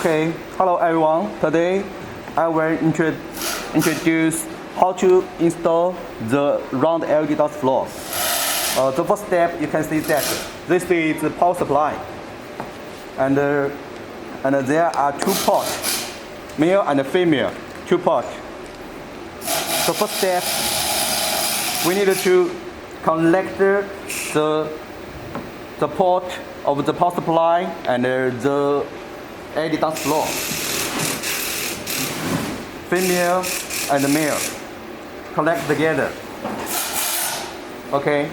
Okay, hello everyone. Today I will introduce how to install the round LED dust floor. The first step, you can see that this is the power supply, and there are two ports, male and female, two ports. The first step, we need to connect the port of the power supply and the LED dust floor. Female and male connect together. Okay.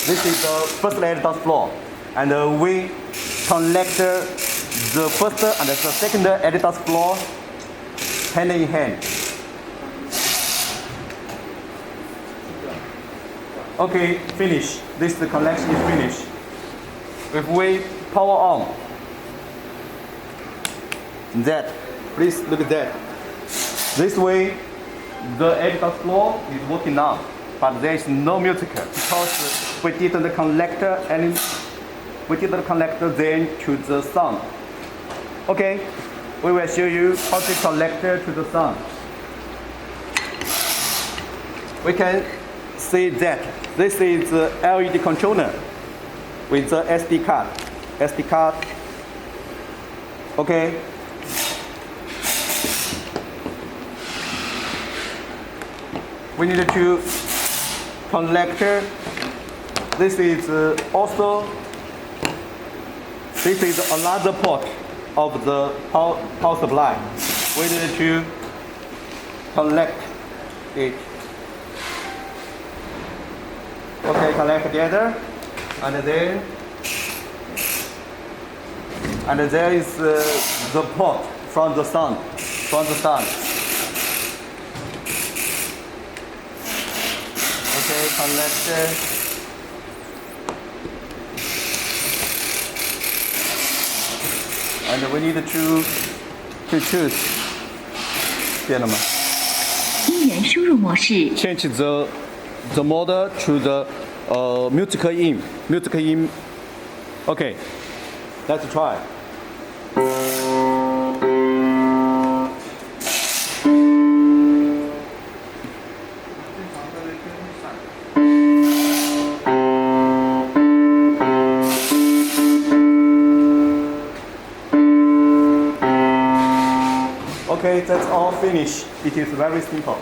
This is the first LED dust floor, and we connect the first and the second LED dust floor hand in hand. Okay, finish. This connection is finished. If we power on, that, please look at that. This way, the LED dust floor is working now, but there is no music because we didn't connect them to the sound. Okay, we will show you how to connect to the sound. We can see that this is the LED controller with the SD card. Okay. We need to connect. This is another port of the power supply. We need to connect it. Okay, connect together, and there is the port from the sun. Okay, connect. And we need to choose. 变了吗？音源输入模式。 Change the mode to the music in. Okay, let's try. Okay, that's all finished. It is very simple.